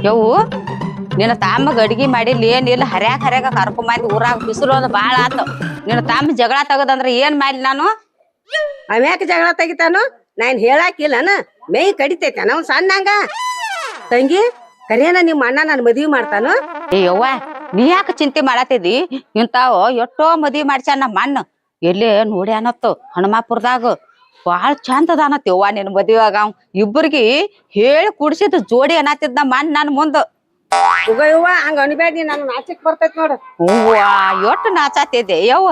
ಯವು ನಿನ್ನ ತಾಮಗ ಅಡ್ಗಿ ಮಾಡಿಲ್ಲ ಏನಿಲ್ಲ ಹರ್ಯಾಗ ಕರ್ಕೊಂಬಂದಿ ಊರಾಗ ಬಿಸಿಲು ಒಂದು ಬಾಳ ಆತ ನಿನ್ನ ತಾಮ ಜಗಳ ತಗದಂದ್ರ ಏನ್ ಮಾಡ್ಲಿ ನಾನು ಅವ್ಯಾಕ ಜಗಳ ತೆಗಿತಾನು ನಾನ್ ಹೇಳಾಕಿಲ್ಲನ ಮೈ ಕಡಿತೈತೆ ನಾವ್ ಸಣ್ಣಂಗ ತಂಗಿ ಕರೇನ ನಿಮ್ಮ ಅಣ್ಣ ನನ್ ಮದ್ವಿ ಮಾಡ್ತಾನು. ಯವ್ವ ನೀ ಯಾಕ ಚಿಂತೆ ಮಾಡತ್ತಿದಿ ಇಂತಾವ ಎಷ್ಟೋ ಮದ್ವಿ ಮಾಡ್ಸ್ಯಾನ ನಮ್ಮ ಅಣ್ಣ ಎಲ್ಲೇ ನೋಡ್ಯಾನತ್ತು ಹನುಮಾಪುರದಾಗ ಬಾಳ ಚಂದ ಅದಾನತ್ ಯವ್ವ ನಿನ್ ಮದ್ವಿಯಾಗ ಅವ್ ಇಬ್ಬರಿಗೆ ಹೇಳಿ ಕುಡ್ಸಿದ್ ಜೋಡಿ ಅನ್ನತ್ತಿದ್ ನಮ್ಮ ಅಣ್ಣ ನನ್ ಮುಂದ ಉಗಯವ್ವ ಹಂಗ ಅನ್ಬ್ಯಾಡಿ ನನ್ ನಾಚಿಕ್ ಬರ್ತೈತ್ ನೋಡು. ಹೂವ ಎಷ್ಟ್ ನಾಚಾತಿದ್ದೆ ಯವ್ವ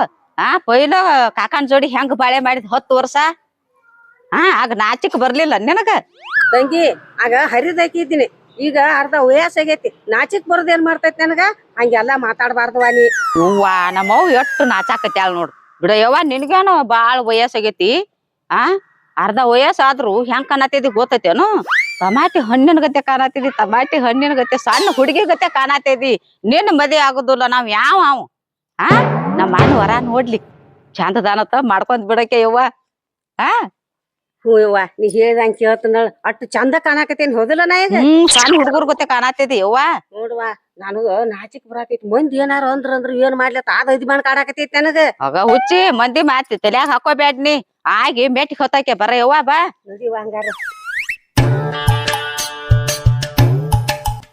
ಪೈಲ ಕಾಕನ್ ಜೋಡಿ ಹೆಂಗ್ ಬಾಳೆ ಮಾಡಿದ್ 10 ವರ್ಷ ಆಗ ನಾಚಿಕ್ ಬರ್ಲಿಲ್ಲ ನಿನಗ ತಂಗಿ ಆಗ ಹರಿದಾಕಿದ್ದೀನಿ ಈಗ ಅರ್ಧ ವಯಸ್ಸ ಆಗೈತಿ ನಾಚಿಕ್ ಬರೋದ್ ಏನ್ ಮಾಡ್ತೈತಿ ನನಗ ಹಂಗೆಲ್ಲಾ ಮಾತಾಡ್ಬಾರ್ದವ ನೀ. ಹೂವ ನಮ್ಮವ್ ಎಷ್ಟ್ ನಾಚಾಕತ್ಯಾಳ ನೋಡು ಬಿಡ ಯವ್ವ ನಿನ್ಗೇನು ಬಾಳ ವಯಸ್ಸಾಗೈತಿ ಅರ್ಧ ವಯಸ್ಸಾದ್ರು ಹೆಂಗ್ ಕಾಣತಿದಿ ಗೊತ್ತೈತೇನು ಟಮಾಟಿ ಹಣ್ಣಿನ ಗತೆ ಕಾಣತಿದಿ ಟಮಾಟಿ ಹಣ್ಣಿನ ಗತೆ ಸಣ್ಣ ಹುಡುಗಿ ಗತೆ ಕಾಣತಿದಿ ನಿನ್ನ ಮದ್ವೆ ಆಗುದಿಲ್ಲ ನಾವ್ ಯಾವ ನಮ್ಮ ಅಣ್ಣ ವರ ನೋಡ್ಲಿ ಚಂದದಾನತ್ತ ಮಾಡ್ಕೊಂಡ್ ಬಿಡಕ್ಕೆ ಯವ್ವ ಹ್ಞೂ ಯವ್ವ ನೀ ಹೇಳ್ದಂಗ ಕೇಳ್ತನ ಅಟ್ಟು ಚಂದ ಕಾಣಾಕತ್ತೇನ್ ಹೋದಿಲ್ಲ ನಾ ಈಗ ಸಣ್ಣ ಹುಡುಗರ್ ಗತೆ ಕಾಣತಿದಿ ಯವ್ವ ನೋಡುವ ನನಗ ನಾಚಿಕ್ ಬರಾತೈತಿ ಮಂದಿ ಏನಾರ ಅಂದ್ರ ಏನ್ ಮಾಡ್ಲತ್ತ ಅದ್ ಇದ್ ಮಾಡಿ ಕಾಡಾಕತೈತಿ ನನಗ ಆಗ ಹುಚ್ಚಿ ಮಂದಿ ಮಾತಿ ತಲ್ಯಾಗ ಹಾಕೋಬ್ಯಾಡ್ನಿ ಆಗಿ ಮೆಟ್ಟಿ ಹೊತ್ತಾಕೆ ಬರ ಯವ್ವ ಬಾ ನಡಿವ ಹಂಗಾರ.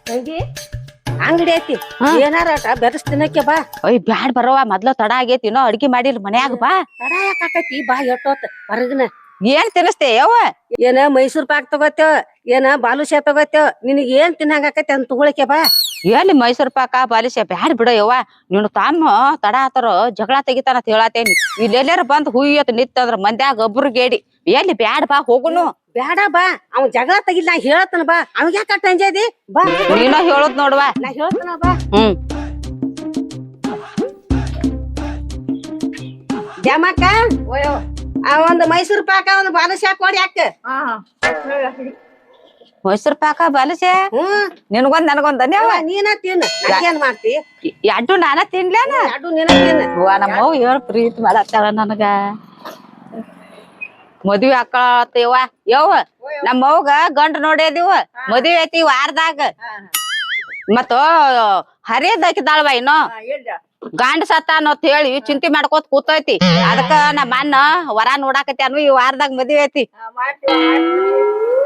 ತಂಗಿ ಅಂಗಡಿ ಐತಿ ಏನಾರ ಬೆದಸ್ ತಿನ್ನಕ್ಕೆ ಬಾ. ಅಯ್ಯ ಬ್ಯಾಡ್ ಬರವ ಮೊದ್ಲ ತಡ ಆಗೇತಿ ಇನ್ನೋ ಅಡ್ಗಿ ಮಾಡಿಲ್ ಮನ್ಯಾಗ ಬಾ. ತಡ ಯಾಕ ಆಕೈತಿ ಬಾ ಎಷ್ಟೊತ್ತ ಹೊರಗನ ಏನ್ ತಿನ್ನಿಸ್ತೆ ಯವ್ವ ಏನ ಮೈಸೂರ್ ಪಾಕ್ ತಗೋತೇವ ಏನ ಬಾಲುಷಾ ತಗೋತೇವ ನಿನಗ್ ಏನ್ ತಿನ್ನಂಗ ಆಕೈತಿ ಅಂತ ತಗೊಳಕೆ ಬಾ. ಎಲ್ಲಿ ಮೈಸೂರ್ ಪಾಕ ಬಾಲಿಶ ಬ್ಯಾಡ್ ಬಿಡ ಯವ್ವ ನೀನು ತಾಮ ತಡ ಆತರ ಜಗಳ ತೆಗಿತಾನ ಅಂತ ಹೇಳತ್ತೇನಿ ಇಲ್ಲೆಲ್ಲಾರ ಬಂದ್ ಹುಯ್ಯತ್ ನಿತ್ತಂದ್ರ ಮಂದ್ಯಾಗ ಒಬ್ರು ಗೇಡಿ ಎಲ್ಲಿ ಬ್ಯಾಡ್ ಬಾ ಹೋಗುನು. ಬ್ಯಾಡ ಬಾ ಅವ್ ಜಗಳ ತೆಗಿಲ್ ನಾ ಹೇಳತನ ಬಾ ಅವಾಗ ಯಾಕ ಅಂಜದಿ ಬಾ ನೀನ ಹೇಳೋದ್ ನೋಡ್ವಾ ನಾ ಹೇಳ್ತನ ಬಾ. ಜಮಕ್ಕ ಒಂದ್ ಮೈಸೂರ್ ಪಾಕ ಒಂದ್ ಬಾಲುಷಾ ಕೊಡಿ ಯಾಕ ಮೈಸೂರ್ ಪಾಕ ಬಾಲಿಶ ನಿನಗೊಂದ್ ನನಗೊಂದ್ ನೀನ ತಿನ್ನ ಏನ್ ಮಾಡ್ತಿ ಎಡ್ಡು ನಾನ ತಿನ್ಲೇನ ಅಡು ನೀನ ತಿನ್ನ. ನಮ್ಮವ್ ಹೇಳ್ ಪ್ರೀತಿ ಮಾಡತ್ತಾಳ ನನಗ ಮದ್ವಿ ಹಾಕಳತ್ತೇವ ಯವ್ವ ನಮ್ಮವ್ಗ ಗಂಡ ನೋಡ್ಯದಿವ ಮದ್ವಿ ಐತಿ ವಾರದಾಗ ಮತ್ತ ಹರಿಯದಾಕಿದಾಳವ ಇನ್ನು ಗಂಡ ಸತ್ತಾನ ಅಂತ ಹೇಳಿ ಚಿಂತೆ ಮಾಡ್ಕೋತ ಕೂತೈತಿ ಅದಕ್ಕ ನಮ್ಮ ಅಣ್ಣ ವರ ನೋಡಾಕತ್ಯಾನು ಈ ವಾರದಾಗ ಮದ್ವಿ ಐತಿ.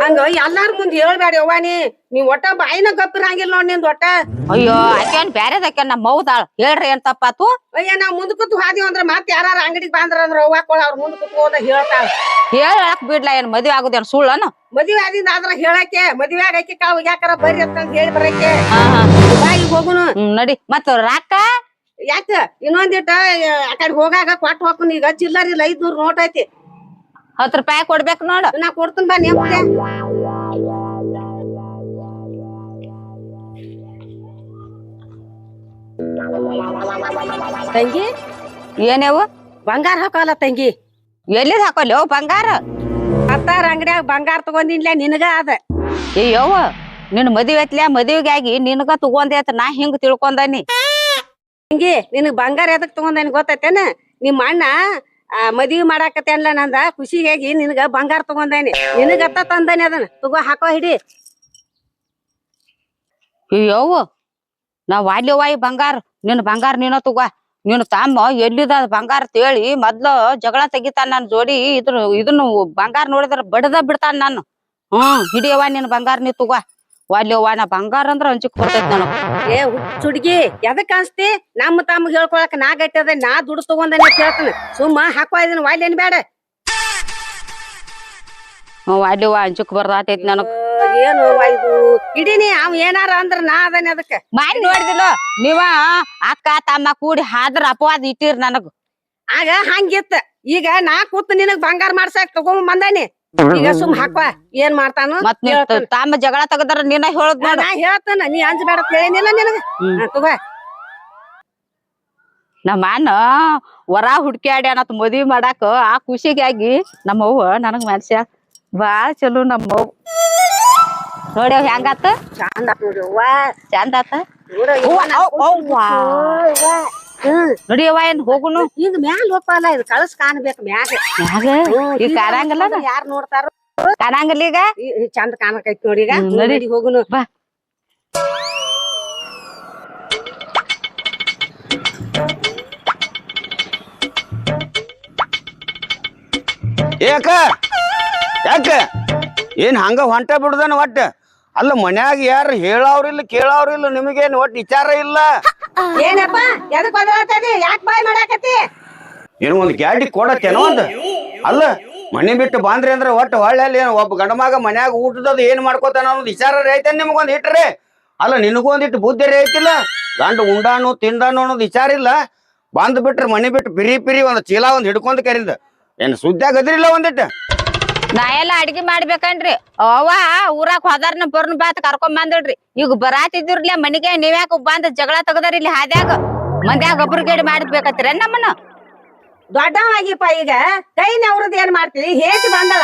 ಹಂಗ ಎಲ್ಲಾರ ಮುಂದ್ ಹೇಳ್ಬೇಡಿ ಅವ್ವ ನೀ ಒಟ್ಟ ಬಾಯಿನ ಗಪ್ಪಿರಂಗಿಲ್ಲ ನೋಡ್ ನಿಂದ ಒಟ್ಟ. ಅಯ್ಯೋ ಆಕೆನ್ ಬ್ಯಾರೆದಕ್ಕೆ ನಮ್ಮ ಮೌದಾಳ ಹೇಳ್ರಿ ಏನ್ ತಪ್ಪಾತು. ಅಯ್ಯ ನಾವ್ ಮುಂದ್ ಕೂತ್ ಹಾದಿವ್ ಅಂದ್ರ ಮತ್ ಯಾರ ಅಂಗಡಿಗೆ ಬಂದ್ರ ಅಂದ್ರ ಅವ್ವ ಕೊಳ ಅವ್ರ ಮುಂದ್ ಕೂತ್ಕೋದ ಹೇಳ್ತಾಳ. ಹೇಳಕ್ ಬಿಡ್ಲಾ ಏನ್ ಮದ್ವಿ ಆಗುದೇನ್ ಸುಳ್ಳನು ಮದ್ವೆ ಆದಿಂದ ಆದ್ರ ಹೇಳಕ್ಕೆ ಮದ್ವೆ ಆಗಕ್ಕೆ ಕಾವ್ ಯಾಕಾರ ಬರ್ರಿ ಅಂತ ಹೇಳಿ ಬರಕ್ಕೆ ಬಾಯಿಗೆ ಹೋಗುನು ನಡಿ ಮತ್ ರಾಕ ಯಾಕ ಇನ್ನೊಂದಿಟ ಆ ಕಡೆ ಹೋಗಾಗ ಕೊಟ್ಟು ಹೋಗ್ತೀನಿ ಈಗ ಚಿಲ್ಲರ್ ಇಲ್ಲ 500 ನೋಟ್ ಐತಿ 10 ರೂಪಾಯಿ ಕೊಡ್ಬೇಕು ನೋಡು ನಾ ಕೊಡ್ತೀನಿ ಬಾ ನೆಪ್ತೆ. ತಂಗಿ ಏನೇವು ಬಂಗಾರ ಹಾಕೋಲ್ಲ ತಂಗಿ ಎಲ್ಲಿದ್ ಹಾಕೋಲ್ಯೋ ಬಂಗಾರ ಅತ್ತಾರ ಅಂಗಡಿಯಾಗ ಬಂಗಾರ ತಗೊಂಡಿನ್ಲ ನಿನಗ ಅದ. ಯವ್ವ ನಿನ್ ಮದ್ವಿ ಐತ್ಲ್ಯಾ ಮದ್ವಿಗಾಗಿ ನಿನಗ ತಗೊಂಡೆ ಅಂತ ನಾ ಹಿಂಗ್ ತಿಳ್ಕೊಂಡನಿ. ತಂಗಿ ನಿನಗ್ ಬಂಗಾರ ಎದಕ್ ತಗೊಂಡೇನ್ ಗೊತ್ತೈತೇನ ನಿಮ್ ಅಣ್ಣ ಮದ್ವಿ ಮಾಡಾಕತ್ತೇನ್ಲ ನಂದ ಖುಷಿಗಾಗಿ ನಿನಗ ಬಂಗಾರ ತಗೊಂಡೇನಿ ನಿನಗತ್ತ ತಂದಾನಿ ಅದನ್ನ ತಗೋ ಹಾಕೋ ಹಿಡಿ. ಯವ್ವ ನಾ ವಾಲ್ಯವ್ವ ಈ ಬಂಗಾರ ನಿನ್ ಬಂಗಾರ ನೀನ ತಗೋ ನೀನು ತಮ್ಮ ಎಲ್ಲಿದ ಬಂಗಾರ ತೇಳಿ ಮೊದ್ಲು ಜಗಳ ತೆಗಿತಾನ ನನ್ ಜೋಡಿ ಇದನ್ನು ಬಂಗಾರ ನೋಡಿದ್ರ ಬಡದ ಬಿಡ್ತಾನ ನಾನು ಹಿಡಿಯವ್ವ ನಿನ್ ಬಂಗಾರ ನೀ ತಗೋ ವಾಲ್ಯವ್ವ ನಾ ಬಂಗಾರ ಅಂದ್ರ ಅಂಜಿಕ್ ಬರ್ತೈತಿ ನನಗ. ಏ ಹುಡುಗಿ ಎದಕ್ ಅನ್ಸ್ತಿ ನಮ್ಮ ತಮ್ಮ ಹೇಳ್ಕೊಳಕ್ ನಾ ಗಟ್ಟದ ನಾ ದುಡ್ಡು ತಗೊಂಡೇನೆ ಕೇಳ್ತಾನ ಸುಮ್ಮ ಹಾಕೋ ಇದನ್ನ ವಾಲ್ಯನ್ ಬೇಡ. ವಾಲ್ಯವ್ವ ಅಂಜಿಕ್ ಬರ್ದಾತೈತಿ ನನಗ. ಏನು ಇದು ಇಡೀನಿ ಅವ್ ಏನಾರ ಅಂದ್ರ ನಾ ಅದನ್ನ ಅದಕ್ಕ ಮಾಡಿ ನೋಡಿದಿಲ್ಲ ನೀವ ಅಕ್ಕ ತಮ್ಮ ಕೂಡಿ ಹಾದ್ರ ಅಪವಾದ ಇಟ್ಟಿರ್ ನನಗ. ಆಗ ಹಂಗಿತ್ತ ಈಗ ನಾ ಕೂತ್ ನಿನಗ್ ಬಂಗಾರ ಮಾಡ್ಸಾಕ್ ತಗೊಂಡ್ ಬಂದಾನಿ ಈಗ ಸುಮ್ ಹಾಕುವ ಏನ್ ಮಾಡ್ತಾನು ಮತ್ ತಮ್ಮ ಜಗಳ ತಗದಾರ ನೀನ ಹೇಳದ್ ನೋಡ. ನಾ ಹೇಳ್ತಾನ ನೀ ಅಂಜಬೇಡ ಹೇಳಿನಿಲ್ಲ ನಿನಗ ತಗೋ. ನಮ್ಮ ಅಣ್ಣ ವರ ಹುಡ್ಕ್ಯಾಡ್ಯಾನತ್ ಮದ್ವಿ ಮಾಡಾಕ ಆ ಖುಷಿಗಾಗಿ ನಮ್ಮವ್ವ ನನಗ್ ಮನ್ಸ್ಯ ಬಾಳ ಚಲೋ ನಮ್ಮವ್ವ ನೋಡ್ಯಾವ ಹೆಂಗಾತ ಚಂದ ನೋಡಿ ಅವ್ವ ಚಂದ ಆತ. ನಡಿಯವ್ವ ಏನ್ ಹೋಗುನು ಈಗ ಮ್ಯಾಲ ಹೋಗಲ್ಲ ಇದು ಕಳಸ್ ಕಾಣ್ಬೇಕು ಮ್ಯಾಗ ಮ್ಯಾಗ ಈಗ ಕಾಣಂಗಿಲ್ಲ ಯಾರ್ ನೋಡ್ತಾರ ಕಾಣಂಗಿಲ್ಲ ಈಗ ಚಂದ ಕಾಣಕೈತಿ ನೋಡಿ ಈಗ ನಡಿ. ನಡಿ ಹೋಗುನು ಬಾ ಯಾಕ ಯಾಕ ಏನ್ ಹಂಗ ಹೊಂಟ ಬಿಡುದನ ಒಟ್ಟ ಅಲ್ಲ ಮನ್ಯಾಗ ಯಾರು ಹೇಳವ್ರಿಲ್ಲ ಕೇಳವ್ರಿಲ್ಲ ನಿಮಗೇನ್ ಒಟ್ಟು ವಿಚಾರ ಇಲ್ಲ ಏನಪ್ಪ ಎದಕ್ ಬದಲಾತದಿ ಯಾಕೆ ಬಾಯ್ ಮಾಡಾಕತಿ ಏನೋ ಒಂದ್ ಗ್ಯಾಡಿ ಕೊಡತ್ತೇನೋ ಒಂದ್ ಅಲ್ಲ ಮನೆ ಬಿಟ್ಟು ಬಾಂದ್ರಿ ಅಂದ್ರೆ ಒಟ್ಟು ಹೊಳ್ಳಿ ಏನ್ ಒಬ್ಬ ಗಂಡ ಮಗ ಮನ್ಯಾಗ ಊಟದ ಏನ್ ಮಾಡ್ಕೋತಾನ ಅನ್ನೋದು ವಿಚಾರ ಐತೆ ನಿಮ್ಗೊಂದ್ ಇಟ್ರೆ ಅಲ್ಲ ನಿನಗೊಂದಿಟ್ಟು ಬುದ್ಧಿ ಐತಿಲ್ಲ ಗಂಡ ಉಂಡಾನು ತಿಂದಾನು ಅನ್ನೋದು ವಿಚಾರ ಇಲ್ಲ ಬಂದ್ ಬಿಟ್ರೆ ಮನೆ ಬಿಟ್ಟು ಪಿರಿ ಒಂದ್ ಚೀಲ ಒಂದ್ ಹಿಡ್ಕೊಂಡ್ ಕರಿಂದ ಏನ್ ಸುದ್ದಿಯಾಗ ಅದ್ರಿಲ್ಲ ಒಂದಿಟ್ಟು ನಾ ಎಲ್ಲ ಅಡ್ಗಿ ಮಾಡ್ಬೇಕನ್ರಿ ಅವ್ವ ಊರಾಗ ಹೋದಾರ್ನ ಬರ್ನ ಬಾತ್ ಕರ್ಕೊಂಡ್ ಬಂದಿಡ್ರಿ ಈಗ ಬರಾತಿದ್ರಲ್ಲ ಮನಿಗೆ ನೀವ್ಯಾಕ ಬಂದ್ ಜಗಳ ತೆಗದಾರ ಇಲ್ಲಿ ಹಾದ್ಯಾಗ ಮಂದ್ಯಾಗ ಒಬ್ರಿಗೇಡಿ ಮಾಡ್ಬೇಕತ್ತೀರ ನಮ್ಮನ್ನ ದೊಡ್ಡವಾಗಿಪ್ಪ ಈಗ ಕೈ ನವ್ರದ್ ಏನ್ ಮಾಡ್ತೀವಿ ಹೇತಿ ಬಂದಳ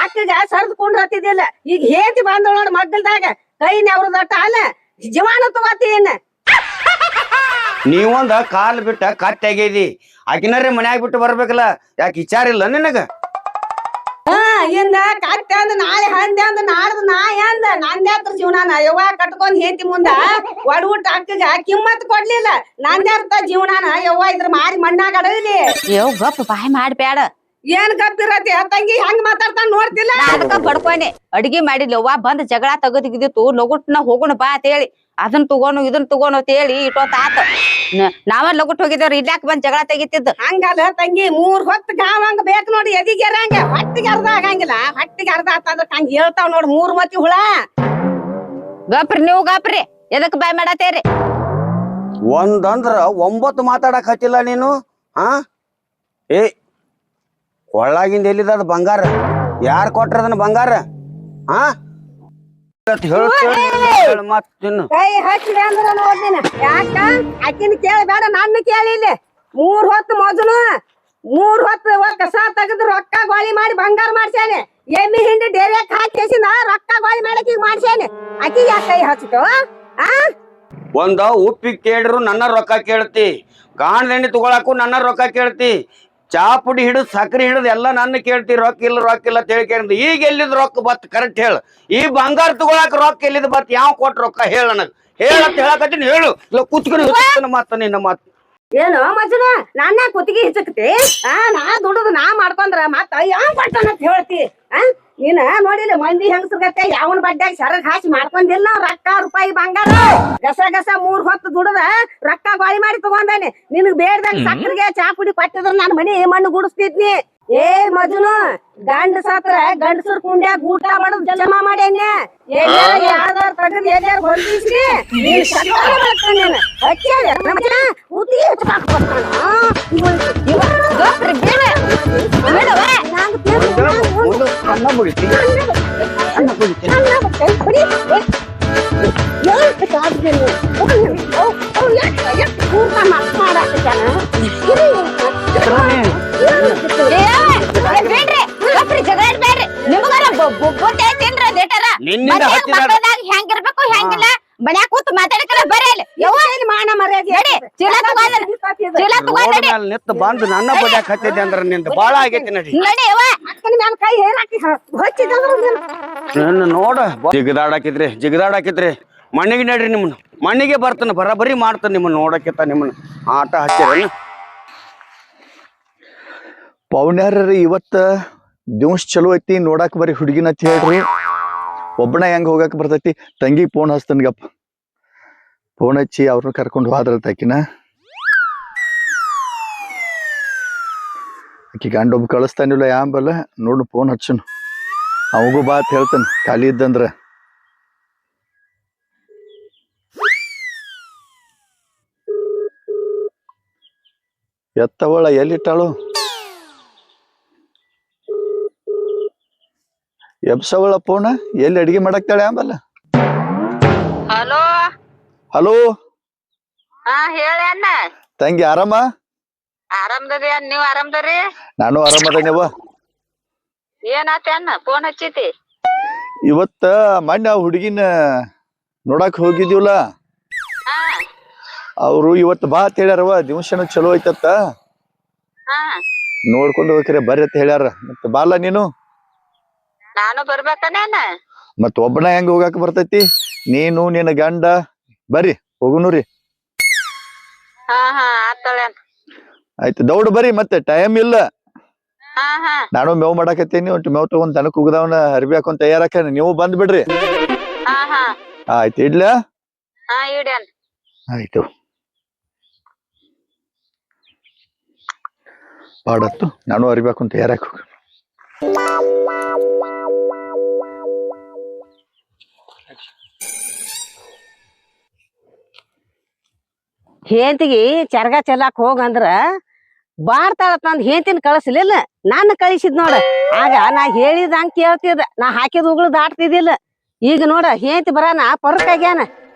ಅಕ್ಕಗ ಸರ್ದ್ ಕುಂಡ್ರತ್ತಿದ್ದಿಲ್ಲ ಈಗ ಹೇತಿ ಬಂದಳ ನೋಡ್ ಮಗ್ಗಲ್ದಾಗ ಕೈ ನವ್ರದಟ್ಟ ಅಲ್ಲ ಜೀವಾಣು ತಗೋತಿ ಏನ್ ನೀವೊಂದ ಕಾಲ್ ಬಿಟ್ಟ ಕತ್ತಾಗಿದಿ ಆಕಿನರೇ ಮನ್ಯಾಗ ಬಿಟ್ಟು ಬರ್ಬೇಕಲ್ಲ ಯಾಕೆ ವಿಚಾರ ಇಲ್ಲ ನಿನಗ ಇಂದ ಕಟ್ಟೆ ಅಂದ ನಾಳೆ ಹಂದೆ ಅಂದ ನಾಳ್ದು ನಾಯಿ ಅಂದ ನಂದ್ಯಾತ್ರ ಜೀವನಾನ ಯವ್ವ ಕಟ್ಕೊಂಡ್ ಹೇತಿ ಮುಂದ ಒಡಗುಟ್ಟ ಅಕ್ಕಗ ಕಿಮ್ಮತ್ ಕೊಡ್ಲಿಲ್ಲ ನಂದ್ಯಾರ್ಥ ಜೀವನಾನ ಯವ್ವ ಇದ್ರ ಮಾರಿ ಮಣ್ಣಾಗ ಅಡಗಲಿ ಯವ್ ಗಪ್ ಬಾಯ್ ಮಾಡ್ಬ್ಯಾಡ ಏನ್ ಗಪ್ಪಿರತಿ ತಂಗಿ ಹೆಂಗ್ ಮಾತಾಡ್ತಾನ ನೋಡ್ತಿಲ್ಲ ನಾ ಅದಕ್ಕ ಬಡ್ಕೊನೆ ಅಡ್ಗಿ ಮಾಡಿಲ್ಲ ಅವ್ವ ಬಂದ್ ಜಗಳ ತೆಗದಿಗಿದಿತ್ತು ಲಗುಟ್ನ ಹೋಗುಣ ಬಾ ಅಂತ ಹೇಳಿ ಅದನ್ ತಗೋನು ಇದನ್ ತಗೋನು ಅಂತ ಹೇಳಿ ಇಟ್ಟೋತ್ ಆತ ನಾವ ಲಗುಟ್ ಹೋಗಿದ್ದೇವ್ರಿ ಇಲ್ಯಾಕ ಬಂದ್ ಜಗಳ ತೆಗಿತಿದ್ದ ಹಂಗಲ್ಲ ತಂಗಿ 3 ಹೊತ್ತು ಗಾವಂಗ ಬೇಕು ನೋಡಿ ಎದಿಗೆರಂಗ ಹೊಟ್ಟಿಗೆ ಅರ್ಧ ಆಗಂಗಿಲ್ಲ ಹೊಟ್ಟಿಗೆ ಅರ್ಧ ಆತಂದ್ರ ಹಂಗ ಹೇಳ್ತಾವ್ ನೋಡ್ 3 ಮತಿ ಹುಳ ಗಪ್ರಿ ನೀವು ಗಪ್ರಿ ಎದಕ್ ಬಾಯ್ ಮಾಡತ್ತೇರಿ ಒಂದಂದ್ರ 9 ಮಾತಾಡಕ್ ಹತ್ತಿಲ್ಲ ನೀನು ಹಾ ಏ ಒಳ್ಳಾಗಿಂದ ಎಲ್ಲಿದ ಬಂಗಾರ ಯಾರ್ ಕೊಟ್ರದನ ಬಂಗಾರ ಹಾ ಮತ್ ತಿನ್ನು ಕೈ ಹಚ್ಚಿದೆ ಅಂದ್ರ ನೋಡ್ದಿನ ಯಾಕ ಆಕಿನ ಕೇಳಬೇಡ ನನ್ನ ಕೇಳಿಲ್ಲ 3 ಹೊತ್ತು ಮೊದಲು 3 ಹೊತ್ತು ಕಸ ತೆಗೆದು ರೊಕ್ಕ ಗೋಳಿ ಮಾಡಿ ಬಂಗಾರ ಮಾಡ್ಸ್ಯಾನೆ ಎಮ್ಮಿ ಹಿಂಡಿ ಡೇರ್ಯಾಕ್ ಹಾಕಿಸಿನ ರೊಕ್ಕ ಗೋಳಿ ಮಾಡಕ್ ಈಗ ಮಾಡ್ಸ್ಯಾನೆ ಆಕಿ ಯಾಕೆ ಕೈ ಹಚ್ಚಿತು ಆ ಒಂದ ಉಪ್ಪಿಗೆ ಕೇಳ್ರು ನನ್ನ ರೊಕ್ಕ ಕೇಳ್ತಿ ಕಾಣ್ದೆಣ್ಣೆ ತಗೊಳಕು ನನ್ನ ರೊಕ್ಕ ಕೇಳ್ತಿ ಚಾ ಪುಡಿ ಹಿಡಿದು ಸಕ್ರಿ ಹಿಡಿದು ಎಲ್ಲ ನನ್ನ ಕೇಳ್ತಿ ರೊಕ್ಕ ಇಲ್ಲ ಅಂತ ಹೇಳಿ ಕೇಳಿದ್ ಈಗ ಎಲ್ಲಿದ್ ರೊಕ್ಕ ಬತ್ ಕರೆಕ್ಟ್ ಹೇಳು ಈ ಬಂಗಾರ ತಗೊಳಕ್ ರೊಕ್ಕ ಎಲ್ಲಿದ್ ಬತ್ ಯಾವ ಕೊಟ್ ರೊಕ್ಕ ಹೇಳ ನನಗ್ ಹೇಳಂತ ಹೇಳಕತ್ತೀನಿ ಹೇಳು ಇಲ್ಲ ಕುತ್ಕೊಂಡು ಮಾತ ನಿನ್ನ ಮಾತು ಏನು ಮಜನ ನನ್ನ ಕುತ್ತಿಗೆ ಹಿಚಕ್ತಿ ನಾ ದುಡ್ದು ನಾ ಮಾಡ್ಕೊಂಡ್ರ ಮತ್ತ ಯಾವ ಪಟ್ಟಣ ಅಂತ ಹೇಳ್ತಿ ನೀನ ನೋಡಿಲ್ಲ ಮಂದಿ ಹೆಂಗಸ್ರಗತ್ತೆ ಯಾವನ್ ಬಡ್ಡ್ಯಾಗ ಸರಗ್ ಹಾಕಿ ಮಾಡ್ಕೊಂಡಿಲ್ಲ ನಾವ್ ರೊಕ್ಕ ರೂಪಾಯಿ ಬಂಗಾರ ಗಸ 3 ಹೊತ್ತು ದುಡ್ದ ರೊಕ್ಕ ಗೋಳಿ ಮಾಡಿ ತಗೊಂಡಾನೆ ನಿನಗ್ ಬೇಡ್ದಾಗ ಸಕ್ಕರೆಗೆ ಚಾ ಪುಡಿ ಕೊಟ್ಟಿದ್ರ ನಾನು ಮನಿ ಮಣ್ಣು ಗುಡಿಸ್ತಿದ್ನಿ ಏ ಮಜನು ಗಂಡ ಸತ್ರ ಗಂಡಸರ್ ಕುಂಡ್ಯಾಗ ಊಟ ಮಾಡೋದ್ ಜಮಾ ಮಾಡ್ಯಾನ ಯಾವ್ದಾರ ತಗದ್ ಎಲ್ಲಾರ ಹೊಂದಿಸ್ರಿ ಅನ್ನ ಮುಗಿತಿ ನಿನ್ನಿಂದ ಹೆಂಗಿರ್ಬೇಕು ಹೆಂಗಿಲ್ಲ ಮನ್ಯಾಗ ಕೂತ್ ಮಾತಾಡಕಲ್ಲ ಬರೀ ಮಾನ ಮರ್ಯಾದೆ ಚೀಲ ನಿತ್ತ ಬಂದು ನನ್ನ ಬಡ್ಯಾಕ ಹತ್ತಿದ್ದೆ ಅಂದ್ರ ನಿಂದ ಬಾಳ ಆಗೈತಿ ನಡಿ ನಡಿ ಅಕ್ಕನ ಮ್ಯಾಲ ಕೈ ಹೇರಾಕಿ ಹೊಚ್ಚಿದಂದ್ರ ನನ್ನ ನೋಡ ಜಿಗದಾಡಾಕಿದ್ರಿ ಮಣ್ಣಿಗೆ ನಡ್ರಿ ನಿಮ್ಮನ್ನ ಮಣ್ಣಿಗೆ ಬರ್ತಾನ ಬರಬರಿ ಮಾಡ್ತಾನ ನಿಮ್ಮನ್ನ ನೋಡಕ್ಕಿತ್ತ ನಿಮ್ಮನ್ನ ಆಟ ಹಚ್ಚಿರ ಪೌನ್ಯಾರ ಇವತ್ತ ದಿವ್ಸ ಚಲೋ ಐತಿ ನೋಡಾಕ ಬರೀ ಹುಡುಗಿನ ಅಂತ ಹೇಳ್ರಿ ಒಬ್ಬನ ಹೆಂಗ್ ಹೋಗಾಕ ಬರ್ತೈತಿ ತಂಗಿ ಫೋನ್ ಹಚ್ತನ್ಗಪ್ಪ ಫೋನ್ ಹಚ್ಚಿ ಅವ್ರನ್ನ ಕರ್ಕೊಂಡು ಹೋದ್ರಲ್ತ ಆಕಿನ ಆಕಿ ಗಂಡ ಒಬ್ಬ ಕಳಿಸ್ತಾನಿಲ್ಲ ಯಾಂಬಲ್ಲ ನೋಡು ಫೋನ್ ಹಚ್ಚನು ಅವಗೂ ಬಾತ್ ಹೇಳ್ತಾನ ಖಾಲಿ ಇದ್ದಂದ್ರ ಎತ್ತವಳ ಎಲ್ಲಿಟ್ಟಾಳು ಎಬ್ಸವಳ ಫೋನ್ ಎಲ್ಲಿ ಅಡಿಗೆ ಮಾಡಕ್ತಾಳೆ ಆಂಬಲ್ಲ ಹಲೋ ಹಲೋ ಹಾ ಹೇಳಿ ಅಣ್ಣ ತಂಗಿ ಆರಾಮ ಆರಾಮದರಿ ನೀವ್ ಆರಾಮದರಿ ನಾನು ಆರಾಮದನೇವ ಏನಾತ ಅಣ್ಣ ಫೋನ್ ಹಚ್ಚೈತಿ ಇವತ್ತ ಮೊನ್ನೆ ಹುಡುಗಿನ ನೋಡಕ್ ಹೋಗಿದೀವಲ್ಲ ಅವ್ರು ಇವತ್ತು ಬಾ ಅಂತ ಹೇಳ್ಯಾರವ ದಿವಸನು ಚಲೋ ಐತತ್ತ ಹಾ ನೋಡ್ಕೊಂಡು ಹೋಗ್ರಿ ಬರ್ರಿ ಅಂತ ಹೇಳ್ಯಾರ ಮತ್ತ ಬಾಲ್ಲ ನೀನು ನಾನು ಬರ್ಬೇಕನೇನ ಮತ್ ಒಬ್ಬನ ಹೆಂಗ್ ಹೋಗಾಕ ಬರ್ತೈತಿ ನೀನು ನಿನ್ನ ಗಂಡ ಬರ್ರಿ ಹೋಗುನುರಿ ಹಾ ಹಾ ಆತಳೆ ಆಯ್ತು ದೌಡ್ ಬರ್ರಿ ಮತ್ತೆ ಟೈಮ್ ಇಲ್ಲ ಹಾ ಹಾ ನಾನು ಮೇವ್ ಮಾಡಾಕತ್ತೀನಿ ಒಟ್ಟು ಮೇವ್ ತಗೊಂಡ್ ದನಕ್ ಉಗದವನ ಅರ್ಬಿ ಹಾಕೊಂಡ್ ತಯಾರಾಕ ನೀವು ಬಂದ್ ಬಿಡ್ರಿ ಹಾ ಹಾ ಆಯ್ತು ಇಡ್ಲ ಹಾ ಇಡೇನ್ ಆಯ್ತು ಪಾಡತ್ತು ನಾನು ಅರ್ಬಿ ಹಾಕೊಂಡ್ ತಯಾರಾಕ ಹೆಂತಿಗಿ ಚರ್ಗ ಚೆಲ್ಲಾಕ್ ಹೋಗಂದ್ರ ಬಾರ್ತಾಳ ತಂದ್ ಹೆಂತಿನ ಕಳಿಸ್ಲಿಲ್ಲ ನಾನು ಕಳಿಸಿದ್ ನೋಡ ಆಗ ನಾ ಹೇಳಿದಂಗ ಕೇಳ್ತಿದ್ದ ನಾ ಹಾಕಿದ ಉಗುಳು ದಾಟ್ತಿದ್ದಿಲ್ಲ ಈಗ ನೋಡ ಹೆಂತಿ ಬರಾನ ಪರ್ಕ್ ಆಗ್ಯಾನ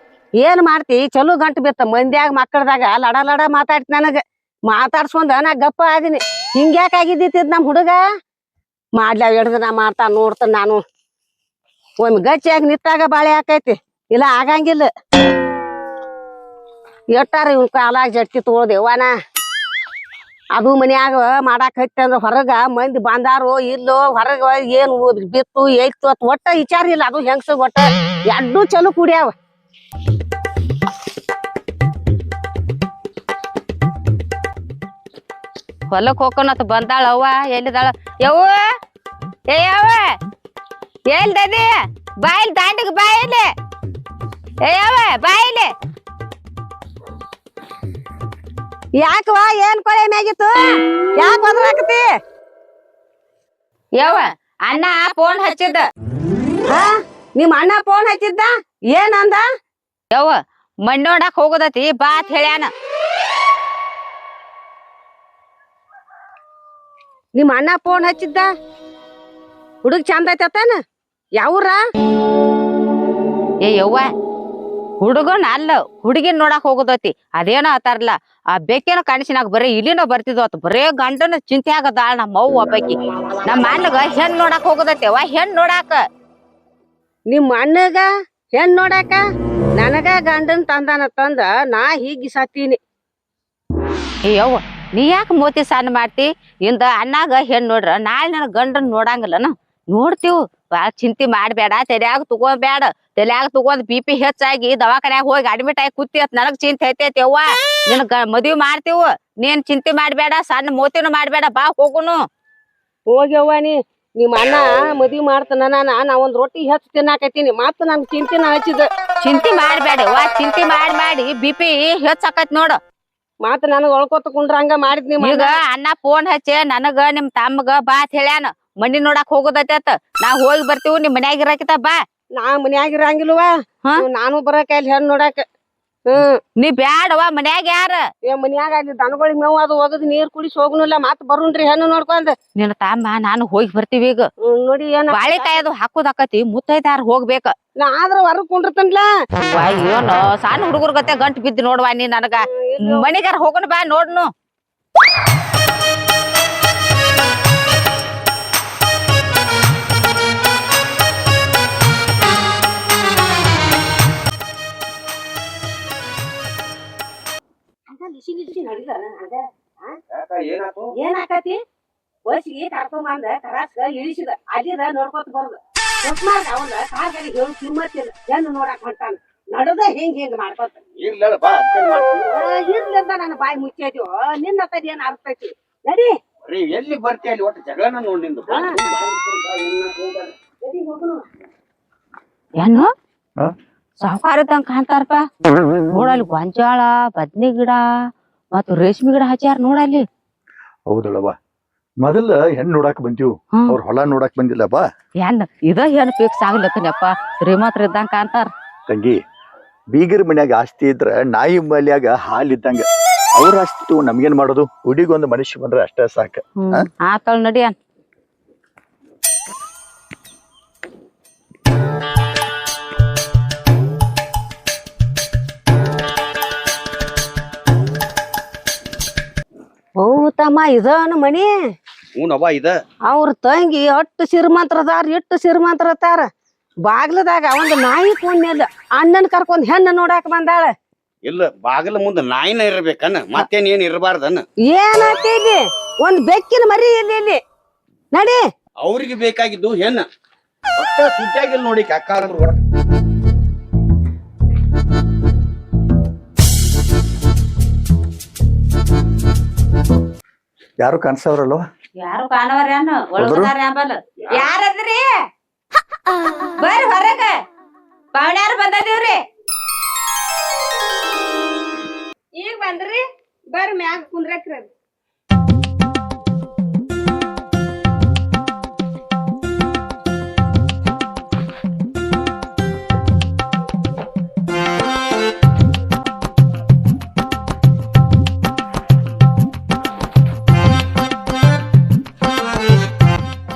ಏನ್ ಮಾಡ್ತಿ ಚಲೋ ಗಂಟು ಬಿತ್ತ ಮಂದ್ಯಾಗ ಮಕ್ಕಳದಾಗ ಲಡ ಲಡ ಮಾತಾಡ್ತಿ ನನಗ ಮಾತಾಡ್ಸ್ಕೊಂಡ ನಾ ಗಪ್ಪ ಆದಿನಿ ಹಿಂಗ್ಯಾಕ ಆಗಿದ್ದಿತ್ತಿದ್ ನಮ್ ಹುಡುಗ ಮಾಡ್ಲಾವ್ ಹಿಡ್ದ ನಾ ಮಾಡ್ತಾನ ನೋಡ್ತಾನ ನಾನು ಒಮ್ಮೆ ಗಚ್ಚಿಯಾಗಿ ನಿತ್ತಾಗ ಬಾಳೆ ಹಾಕೈತಿ ಇಲ್ಲ ಆಗಂಗಿಲ್ಲ ಎಟ್ಟಾರ ಇವ್ ಕಾಲಾಗ ಜಟ್ಟಿ ತಗೋದೇವಾನ ಅದು ಮನ್ಯಾಗ ಮಾಡಾಕ್ ಹತ್ತಿ ಅಂದ್ರ ಹೊರಗ ಮಂದಿ ಬಂದಾರೋ ಇಲ್ಲೋ ಹೊರಗ ಏನು ಬಿತ್ತು ಏಯ್ತು ಅತ್ ಒಟ್ಟ ವಿಚಾರ ಇಲ್ಲ ಅದು ಹೆಂಗ್ಸ ಒಟ್ಟ ಎಡ್ಡು ಚಲೋ ಕುಡಿಯಾವ ಹೊಲಕ್ ಹೋಗೋಣತ್ ಬಂದಾಳ ಅವ್ವ ಎಲ್ಲಿದಾಳ ಯವ್ವ ಏ ಯವ್ವ ಎಲ್ದದಿ ಬಾಯಿಲ್ ದಾಂಡಿಗೆ ಬಾಯಿಲೆ ಏ ಯವ್ವ ಬಾಯಿಲೆ ಯಾಕವಾ ಏನ್ ಕೊಳೆ ಮ್ಯಾಗಿತ್ತು ಯಾಕ ಒದ್ರಾಕತಿ ಯವ್ವ ಅಣ್ಣ ಫೋನ್ ಹಚ್ಚಿದ್ದ ಹಾ ನಿಮ್ ಅಣ್ಣ ಫೋನ್ ಹಚ್ಚಿದ್ದ ಏನಂದ ಯವ್ವ ಮಣ್ಣ್ ನೋಡಾಕ್ ಹೋಗೋದತಿ ಬಾ ಅಂತ ಹೇಳ್ಯಾನ ನಿಮ್ ಅಣ್ಣ ಫೋನ್ ಹಚ್ಚಿದ್ದ ಹುಡುಗ ಚಂದ ಐತನ ಯಾವ್ರ ಏ ಯವ್ವ ಹುಡುಗನ್ ಅಲ್ಲ ಹುಡುಗಿನ್ ನೋಡಾಕ್ ಹೋಗೋದತಿ ಅದೇನೋ ಅತಾರಲ್ಲ ಆ ಬೆಕ್ಕೇನೋ ಕನಸಿನಾಗ ಬರೀ ಇಲ್ಲಿನೋ ಬರ್ತಿದ್ವತ್ ಬರೇ ಗಂಡನ ಚಿಂತೆ ಆಗದಾಳ ನಮ್ಮ ಅವ್ವ ಒಬ್ಬಾಕಿ ನಮ್ಮ ಅಣ್ಣಗ ಹೆಣ್ ನೋಡಾಕ್ ಹೋಗೋದತ್ತೇವ ಹೆಣ್ ನೋಡಾಕ ನಿಮ್ ಅಣ್ಣಗ ಹೆಣ್ ನೋಡಾಕ ನನಗ ಗಂಡನ್ ತಂದಾನ ತಂದ ನಾ ಹೀಗಿ ಸತ್ತೀನಿ ಏ ಯವ್ವ ನೀ ಯಾಕೆ ಮೋತಿ ಸಣ್ಣ ಮಾಡ್ತಿ ಇಂದ ಅಣ್ಣಾಗ ಹೆಣ್ ನೋಡ್ರ ನಾಳೆ ನನ್ ಗಂಡನ್ ನೋಡಂಗಿಲ್ಲನ ನೋಡ್ತೀವ್ ಬಾಳ ಚಿಂತೆ ಮಾಡ್ಬೇಡ ತಲ್ಯಾಗ ತಗೋಬೇಡ ತಲ್ಯಾಗ ತಗೊಂಡ್ BP ಹೆಚ್ಚಾಗಿ ದವಾಖಾನ್ಯಾಗ ಹೋಗಿ ಅಡ್ಮಿಟ್ ಆಗಿ ಕೂತಿ ಅತ್ ನನಗ್ ಚಿಂತೆ ಐತೈತಿ ಅವ್ವ ನಿನ್ ಮದ್ವಿ ಮಾಡ್ತೀವ್ ನೀನ್ ಚಿಂತೆ ಮಾಡ್ಬೇಡ ಸಣ್ಣ ಮೋತಿನೂ ಮಾಡ್ಬೇಡ ಬಾ ಹೋಗುನು ಹೋಗ್ಯವ್ವ ನಿಮ್ ಅಣ್ಣ ಮದ್ವಿ ಮಾಡ್ತಾನ ನಾ ಒಂದ್ ರೊಟ್ಟಿ ಹೆಚ್ಚು ತಿನ್ನಾಕತ್ತೀನಿ ಮತ್ತ ನನ್ ಚಿಂತಿನ ಹಚ್ಚಿದ ಚಿಂತೆ ಮಾಡ್ಬೇಡ ವಾ ಚಿಂತೆ ಮಾಡಿ BP ಹೆಚ್ಚಾಕತ್ ನೋಡು ಮತ್ತ ನನಗ್ ಒಳ್ಕೊತ ಕುಂಡ್ರ ಹಂಗ ಮಾಡಿದ್ ನಿಮ್ ಈಗ ಅಣ್ಣ ಫೋನ್ ಹಚ್ಚಿ ನನಗ ನಿಮ್ ತಮ್ಮಗ ಬಾ ಅಂತ ಹೇಳ್ಯಾನ ಮಣ್ಣಿ ನೋಡಾಕ್ ಹೋಗೋದೈತ ನಾ ಹೋಗಿ ಬರ್ತೀವಿ ನಿಮ್ ಮನ್ಯಾಗ ಇರಾಕಿತ ಬಾ ನಾ ಮನ್ಯಾಗ ಇರಂಗಿಲ್ವ ನಾನು ಬರಕ ಅಲ್ಲಿ ಹೆಣ್ ನೋಡಾಕ ನೀ ಬ್ಯಾಡವಾ ಮನ್ಯಾಗ ಯಾರ ಮನ್ಯಾಗ ಅಲ್ಲಿ ದನಗಳಿಗೆ ಮೇವ್ ಅದು ಒಗದ್ ನೀರ್ ಕುಡಿಸಿ ಹೋಗ್ನುಲ್ಲ ಮತ್ ಬರುನ್ರಿ ಹೆಣ್ಣು ನೋಡ್ಕೊಂಡ್ ನಿನ್ನ ತಮ್ಮ ನಾನು ಹೋಗಿ ಬರ್ತೀವಿ ಈಗ ನೋಡಿ ಏನ ಬಾಳೆಕಾಯಿ ಅದು ಹಾಕೋದಾಕತಿ ಮುತ್ತೈದಾರ ಹೋಗ್ಬೇಕ ನಾ ಆದ್ರ ಹೊರಗ್ ಕುಂಡ್ರತನ್ಲ ಏನು ಸಣ್ಣ ಹುಡುಗರ ಗತೆ ಗಂಟು ಬಿದ್ದು ನೋಡ್ವಾ ನೀ ನನಗ ಮನಿಗಾರ ಹೋಗೋಣ ಬಾ ನೋಡ್ನು ಏನಾಕತಿ ಬಸ್ಸಿಗೆ ಕರ್ಕೊಂಬಂದ ಕರಾಸ್ಗ ಇಳಿಸಿದ ಅಲ್ಲಿದ ನೋಡ್ಕೊತ ಬರುದು ಅವನ ಕಾರ್ಗಾರಿ ಹೇಳು ಕಿಮ್ಮತ್ತಿಲ್ಲ ಹೆಣ್ಣು ನೋಡಾಕ್ ಹೊಂಟಾನ ನಡದ ಹಿಂಗ್ ಮಾಡ್ಕೊತ ಇರ್ಲಿಂದ ನನ್ನ ಬಾಯಿ ಮುಚ್ಚೈತಿವ ನಿನ್ನ ತಡಿ ಏನ್ ಅರ್ತೈತಿ ನಡಿ ಎಲ್ಲಿ ಬರ್ತಿ ಅಲ್ಲಿ ಒಟ್ಟು ಜಗಳನ ನೋಡಿಂದು ಏನು ಸಾವುಕಾರ ಇದ್ದಂಗ ಕಾಣ್ತಾರಪ್ಪ ನೋಡಲ್ಲಿ ಗೊಂಜಾಳ ಬದ್ನಿ ಗಿಡ ಮತ್ತ ರೇಷ್ಮೆ ಗಿಡ ಹಚ್ಚಾರ ನೋಡಲ್ಲಿ ಹೌದಳವ ಮೊದಲ ಹೆಣ್ ನೋಡಾಕ್ ಬಂತೀವ್ ಅವ್ರ ಹೊಲ ನೋಡಾಕ್ ಬಂದಿಲ್ಲ ಬಾ ಏನ್ ಇದ ಏನ್ ಫಿಕ್ಸ್ ಆಗ್ಲತ್ತನಪ್ಪ ಶ್ರೀಮಂತರ ಇದ್ದಂಗ ಕಾಣ್ತಾರ ತಂಗಿ ಬೀಗರ ಮನ್ಯಾಗ ಆಸ್ತಿ ಇದ್ರ ನಾಯಿ ಮಲ್ಯಾಗ ಹಾಲ್ ಇದ್ದಂಗ ಅವ್ರ ಆಸ್ತಿ ನಮ್ಗೇನ್ ಮಾಡೋದು ಹುಡುಗೊಂದು ಮನುಷ್ಯ ಬಂದ್ರೆ ಅಷ್ಟೇ ಸಾಕ ಆತಳ್ ನಡಿಯನ್ ಓ ತಮ್ಮ ಇದನ ಮನಿ ಹ್ಞೂನವ್ವ ಇದ ಅವ್ರ ತಂಗಿ ಅಟ್ಟು ಶ್ರೀಮಂತರದಾರ ಇಟ್ಟು ಶ್ರೀಮಂತರತಾರ ಬಾಗ್ಲದಾಗ ಒಂದ್ ನಾಯಿ ಕೊಂಡ್ಮೇಲೆ ಅಣ್ಣನ್ ಕರ್ಕೊಂಡ್ ಹೆಣ್ಣ ನೋಡಾಕ ಬಂದಾಳ ಇಲ್ಲ ಬಾಗಿಲ ಮುಂದೆ ನಾಯಿನ ಇರ್ಬೇಕನ್ನ ಮತ್ತೇನ್ ಏನ್ ಇರಬಾರ್ದನ್ನ ಏನಾಯ್ತು ಇಲ್ಲಿ ಒಂದ್ ಬೆಕ್ಕಿನ ಮರಿ ಇಲ್ಲಿ ನಡಿ. ಅವ್ರಿಗೆ ಬೇಕಾಗಿದ್ದು ಹೆಣ್ಣ ಒಟ್ಟ ಸುದ್ದಾಗಿಲ್ಲ ನೋಡಿ ಅಕ್ಕ ಅಂದ್ರು ಹೊರಟ. ಯಾರು ಕಾಣಿಸವ್ರಲ್ವ? ಯಾರು ಕಾಣವ್ರ ಒಳಗದಾರ ಅಂಬಲ್ ಯಾರದ್ರಿ ಬರ್ರಿ ಹೊರಗ ಪಾವಣ್ಯಾರು ಬಂದದೀವ್ರಿ. ಈಗ ಬಂದ್ರಿ ಬರ್ರಿ ಮ್ಯಾಗ ಕುಂದ್ರಕ್ರಿ.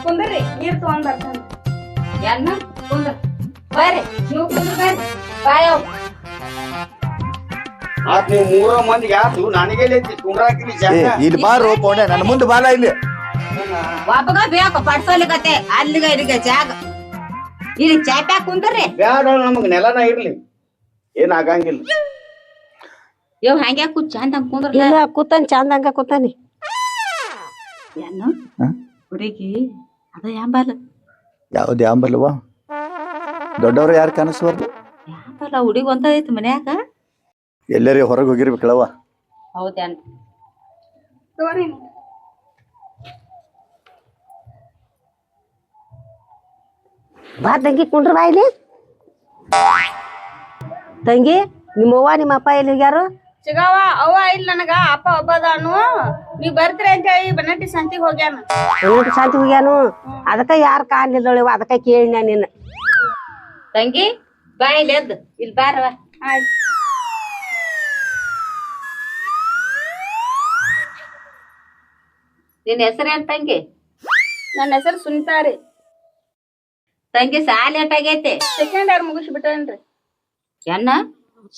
ಕುಂದ್ರಿ ನೀರ್ ತಗೊಂಡ್ ಬರ್ತಾನ. ಎನ್ನ ಕುಂದ್ರ ಬರ್ರಿ ನೀವು ಕುಂದ್ರ ಬರ್ರಿ ಬಾಯವ್ ಆತ್ ನೀವು 3 ಮಂದಿಗೆ ಆತು ನನಗೆ ಕುಂಡ್ರಾಕಿರಿ ಇಲ್ಲಿ ಬಾರೋ ಪೌಣ್ಯ, ನನ್ನ ಮುಂದೆ ಬಾಲ ಇಲ್ಲಿ. ಒಬ್ಬಗ ಬೇಕು ಪಡ್ಸೋಲಿಕತ್ತೆ ಅಲ್ಲಿಗ ಇಲ್ಲಿಗೆ ಜಾಗ ಇಲ್ಲಿ ಚಾಪ್ಯಾಗ ಕುಂದ್ರಿ. ಬ್ಯಾಡ ನಮಗ್ ನೆಲನ ಇರ್ಲಿ ಏನ್ ಆಗಂಗಿಲ್ಲ. ಇವ್ ಹಂಗ್ಯಾ ಕೂತ್ ಚಂದ ಕುಂದ್ರ ಇಲ್ಲ ಕೂತಾನ ಚಂದಂಗ ಕೂತಾನಿ. ಏನು ಹುಡುಗಿ ಅದ ಯಾಂಬಲ್ ಯಾವ್ದು ಯಾಂಬಲ್ವ? ದೊಡ್ಡವ್ರು ಯಾರು ಕಾಣಿಸ್ಬಾರ್ದು. ಯಾಂಬಲ್ಲ ಹುಡುಗಿ ಒಂದ ಐತಿ ಮನ್ಯಾಗ. ಎಲ್ಲರೂ ಹೊರಗೆ ಹೋಗಿರ್ಬೇಕಳವ. ಹೌದೇನ್ ಬಾ ತಂಗಿ ಕುಂಡ್ರ ಬಾ ಇಲ್ಲಿ. ತಂಗಿ ನಿಮ್ಮವ್ವ ನಿಮ್ಮ ಅಪ್ಪ ಎಲ್ಲಿ ಹೋಗ್ಯಾರು? ಚಿಗವ್ವ ಅವ್ವ ಇಲ್ಲ ನನಗ ಅಪ್ಪ ಒಬ್ಬದಾನು ನೀವ್ ಬರ್ತೀರಿ ಅಂತ ಹೇಳಿ ಬನ್ನಟ್ಟಿ ಸಂತಿಗ್ ಹೋಗ್ಯಾನ. ಶಾಂತಿ ಹೋಗ್ಯಾನು. ಅದಕ್ಕ ಯಾರು ಕಾಣ್ಲಿಲ್ಲವ ಅದಕ್ಕ ಕೇಳಿ ನಿನ್ನ. ತಂಗಿ ಬಾ ಇಲ್ಲಿ ಎದ್ದು ಇಲ್ಲಿ ಬಾರವ. ನಿನ್ ಹೆಸರೇನ್ ತಂಗಿ? ನನ್ನ ಹೆಸರು ಸುನಿತಾ ರೀ. ತಂಗಿ ಸಾಲಿ ಎಷ್ಟಾಗೈತಿ? ಸೆಕೆಂಡ್ ಇಯರ್ ಮುಗಿಸಿ ಬಿಟ್ಟೇನ್ರಿ. ಎನ್ನ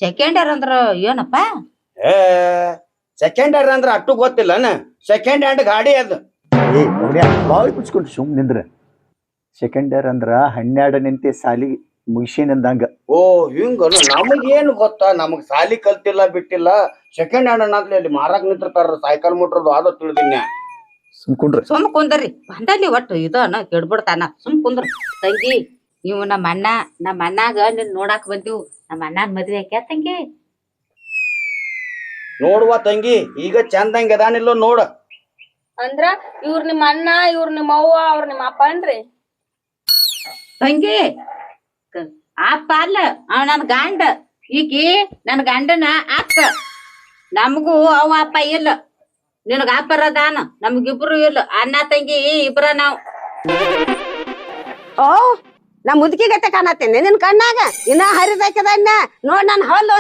ಸೆಕೆಂಡ್ ಇಯರ್ ಅಂದ್ರ ಏನಪ್ಪ? ಏ ಸೆಕೆಂಡ್ ಹ್ಯಾಂಡ್ ಅಂದ್ರ ಅಟ್ಟು ಗೊತ್ತಿಲ್ಲನ. ಸೆಕೆಂಡ್ ಹ್ಯಾಂಡ್ ಗಾಡಿ ಅದು. ಬಾವಿ ಬಿಡ್ಸ್ಕೊಂಡು ಸುಮ್ ನಿಂದ್ರ. ಸೆಕೆಂಡ್ ಇಯರ್ ಅಂದ್ರ 12 ನಿಂತೆ ಸಾಲಿ ಮುಗಿಸಿನಂದಂಗ. ಓ ಹಿಂಗ ನಮಗೇನು ಗೊತ್ತಾ, ನಮಗ್ ಸಾಲಿ ಕಲ್ತಿಲ್ಲ ಬಿಟ್ಟಿಲ್ಲ. ಸೆಕೆಂಡ್ ಹ್ಯಾಂಡ್ ಅನ್ನತ್ಲಿ ಅಲ್ಲಿ ಮಾರಾಕ್ ನಿಂತಿರ್ತಾರ ಸೈಕಲ್ ಮೋಟ್ರದು ಅದ ತಿಳಿದಿನ್ಯ. ಸುಮ್ ಕುಂಡ್ರಿ. ಸುಮ್ ಕುಂದ್ರಿ ಬಂದಲ್ಲಿ ಒಟ್ಟು ಇದನ್ನ ಕೆಡ್ಬಿಡ್ತಾನ. ಸುಮ್ ಕುಂದ್ರ. ತಂಗಿ ನೀವು ನಮ್ಮ ಅಣ್ಣಾಗ ನಿನ್ ನೋಡಾಕ್ ಬಂದಿವು. ನಮ್ಮ ಅಣ್ಣನ ಮದ್ವೆ ಯಾಕೆ ತಂಗಿ? ನೋಡುವ ತಂಗಿ ಈಗ ಚಂದಂಗ ಅದಾನಿಲ್ಲೋ ನೋಡ. ಅಂದ್ರ ಇವ್ರ ನಿಮ್ಮ ಅಣ್ಣ, ಇವ್ರ ನಿಮ್ಮ ಅವ್ವ, ಅವ್ರ ನಿಮ್ಮ ಅಪ್ಪ ಅನ್ರಿ. ತಂಗಿ ಅಪ್ಪ ಅಲ್ಲ ಅವ ನನ್ ಗಂಡ. ಈಕಿ ನನ್ ಗಂಡನ ಅಕ್ಕ. ನಮಗೂ ಅವ ಅಪ್ಪ ಇಲ್ಲ. ನಿನಗ ಅಪ್ಪರದಾನ, ನಮ್ಗಿಬ್ರು ಇಲ್ಲ. ಅಣ್ಣ ತಂಗಿ ಇಬ್ರ ನಾವ್. ಓ ನಾ ಮುದುಕಿ ಗತೆ ಕಾಣತ್ತೇನೆ ನಿನ್ ಕಣ್ಣಾಗ. ಇನ್ನ ಹರಿದಾಕದನ್ನ ನೋಡ್ ನನ್ ಹಲ್ಲು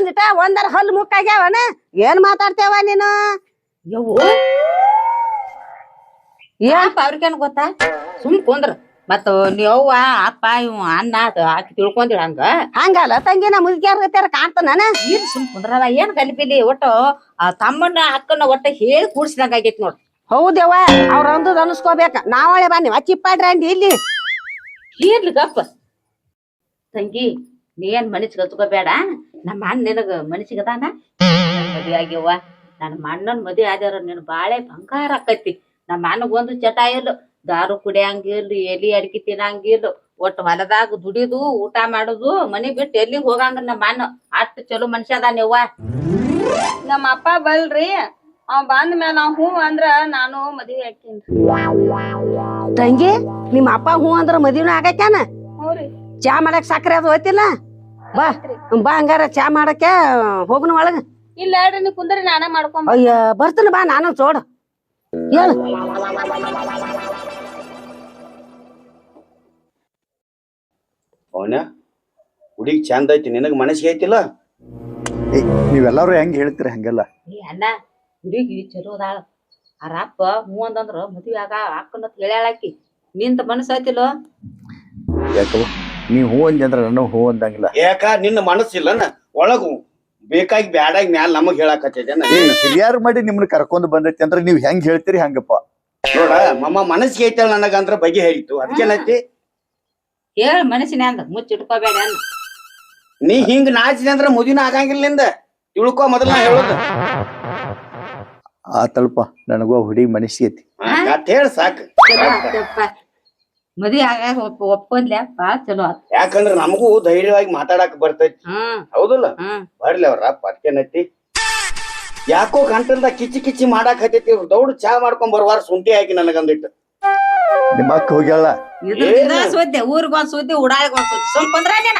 ಒಂದರ ಹಲ್ಲು ಮುಕ್ಕಾಗ್ಯಾವನ. ಏನ್ ಮಾತಾಡ್ತೇವ ನೀನು? ಯವ್ವ ಏನಪ್ಪ ಅವ್ರಿಗೇನ್ ಗೊತ್ತಾ? ಸುಮ್ ಕುಂದ್ರ. ಮತ್ತ ನೀವ್ವ ಅಪ್ಪ ಇವ್ ಅಣ್ಣ ಆಕಿ ತಿಳ್ಕೊಂಡಿರ ಹಂಗ ಹಂಗಲ್ಲ ತಂಗಿ, ನಾ ಮುದುಕಿಯಾರ ಗತ್ಯಾರ ಕಾಣ್ತಾನ. ಏನ್ ಸುಮ್ ಕುಂದ್ರಲ್ಲ. ಏನ್ ಗಲಿಬಿಲಿ ಒಟ್ಟು ಆ ತಮ್ಮನ್ನ ಅಕ್ಕನ ಒಟ್ಟ ಹೇಳಿ ಕೂಡ್ಸಿದಂಗ ಆಗೈತಿ ನೋಡ್. ಹೌದವ್ವ ಅವ್ರ ಅಂದದ್ ಅನ್ಸ್ಕೋಬೇಕ. ನಾವಳೆ ಬಾ ನೀವ್ ಚಿಪ್ಪಾಡ್ರಿ ಅಂದಿ ಇಲ್ಲಿ. ಇರ್ಲಿ ಗಪ್ಪ. ತಂಗಿ ನೀ ಏನ್ ಮನಸ್ಸಿಗೆ ಹಚ್ಕೋಬೇಡ. ನಮ್ಮ ಅಣ್ಣ ನಿನಗ ಮನಸ್ಸಿಗೆ ಅದಾನ. ಮದ್ವೆ ಆಗ್ಯವ್ವ. ನನ್ನ ಅಣ್ಣನ ಮದ್ವೆ ಆದ್ಯಾರ ನಿನ್ ಬಾಳೆ ಬಂಗಾರ ಆಕೈತಿ. ನಮ್ಮ ಅಣ್ಣಗ್ ಒಂದು ಚಟ ಇಲ್ಲ. ದಾರು ಕುಡಿಯಂಗಿಲ್ಲ, ಎಲಿ ಅಡಿಕೆ ತಿನ್ನಂಗಿಲ್ಲ. ಒಟ್ಟು ಹೊಲದಾಗ ದುಡಿದು ಊಟ ಮಾಡುದು, ಮನಿ ಬಿಟ್ಟು ಎಲ್ಲಿಗ್ ಹೋಗಂಗ ನಮ್ಮ ಅಣ್ಣ. ಅಷ್ಟು ಚಲೋ ಮನುಷ್ಯ ಅದಾನವ್ವ. ನಮ್ಮ ಅಪ್ಪ ಬಲ್ರಿ ಅವ್ ಬಂದ ಮ್ಯಾಲ ನಾವ್ ಹೂ ಅಂದ್ರ ನಾನು ಮದ್ವಿ ಹಾಕೇನ್ರಿ. ತಂಗಿ ನಿಮ್ಮ ಅಪ್ಪ ಹೂ ಅಂದ್ರ ಮದ್ವಿನ ಆಗಕ್ಯಾನ. ಹ್ಞೂರಿ. ಚಾ ಮಾಡಕ್ ಸಕ್ರೆ ಅದು ಹೋಯ್ತಿಲ್ಲ. ಬಾ ಬಾ ಹಂಗಾರ ಚಾ ಮಾಡಕ್ಕೆ ಹೋಗ್ನ ಒಳಗ. ಇಲ್ಲ ಹೇಳ್ರಿ ನೀವ್ ಕುಂದ್ರಿ ನಾನೇ ಮಾಡ್ಕೊಂಡ್ ಅಯ್ಯ ಬರ್ತೀನಿ ಬಾ ನಾನು ಚೋಡ ಹೇಳು. ಅವನ ಹುಡುಗಿ ಚಂದ ಐತಿ, ನಿನಗ ಮನಸ್ಸಿಗೆ ಐತಿಲ್ಲ. ನೀವೆಲ್ಲರೂ ಹೆಂಗ್ ಹೇಳ್ತೀರಿ ಹಂಗೆಲ್ಲ. ಏ ಅಣ್ಣ ಹುಡುಗಿ ಚಲೋ ಅದಾಳ. ಅಪ್ಪ ಹೂ ಅಂತಂದ್ರ ಮದ್ವಿ ಆಗ ಅಕ್ಕನತ್ ಹೇಳ್ಯಾಳಾಕಿ. ನಿಂತ ಮನಸ್ಸು ಐತಿಲ್ಲೋ. ಯಾಕವ ನೀವ್ ಹೂ ಅಂದ್ರ ನಾನು ಹೂ ಅಂದಂಗಿಲ್ಲ. ಯಾಕ ನಿನ್ನ ಮನಸ್ಸಿಲ್ಲನ ಒಳಗು ಬೇಕಾಗಿ ಬ್ಯಾಡಾಗಿ ಮ್ಯಾಲ ನಮಗ್ ಹೇಳಾಕತ್ತೇನ. ಹಿರಿಯಾರು ಮಾಡಿ ನಿಮ್ನ ಕರ್ಕೊಂಡ್ ಬಂದೈತಿ ಅಂದ್ರ ನೀವ್ ಹೆಂಗ್ ಹೇಳ್ತೀರಿ ಹಂಗಪ್ಪ. ನೋಡ ಮಮ್ಮ ಮನಸ್ಸಿಗೆ ಐತಲ್ಲ ನನಗಂದ್ರ ಬಗೆ ಹೇಳಿತ್ತು. ಅದಕ್ಕೇನೈತಿ ಹೇಳ್ ಮನಸ್ಸಿನ ಅಂದ ಮುಚ್ಚಿಟ್ಕೋಬೇಡ ಅನ್ನ. ನೀ ಹಿಂಗ್ ನಾಚಿದೆ ಅಂದ್ರ ಮುದಿನ ಆಗಂಗಿಲ್ಲ ನಿಂದ. ತಿಳ್ಕೊ ಮೊದಲ ನಾ ಹೇಳೋದು. ಆ ತಲ್ಪ ನನಗೂ ಹುಡುಗಿ ಮನಸ್ಸಿಗೆ ಐತಿ. ಅಟ್ ಹೇಳ ಸಾಕು. ಮದ್ವಿ ಆಗಾಗ ಒಪ್ಕೊಂಡ್ಲ ಬಾಳ ಚಲೋ ಆತ್. ಯಾಕಂದ್ರ ನಮಗೂ ಧೈರ್ಯವಾಗಿ ಮಾತಾಡಕ್ ಬರ್ತೈತಿ. ಹೌದಲ್ಲ? ಬರ್ಲಿ ಅವ್ರ ಪಟ್ಕೆನೈತಿ. ಯಾಕೋ ಗಂಟಲ್ದ ಕಿಚ್ಚಿ ಕಿಚ್ಚಿ ಮಾಡಾಕ್ ಹತ್ತೈತಿ. ದೌಡ್ ಚಾ ಮಾಡ್ಕೊಂಡ್ ಬರ್ವಾರ ಶುಂಠಿ ಹಾಕಿ ನನಗಂದಿಟ್ಟು. ನಿಮ್ಮ ಅಕ್ಕ ಹೋಗ್ಯಾಳ. ಸುದ್ದಿ ಊರಿಗ್ ಒಂದ್ ಸುದ್ದಿ ಉಡಾಳಿಗ್ ಒಂದ್ ಸುದ್ದಿ ಸುಮ್ ಕುಂದ್ರ ನೀನ.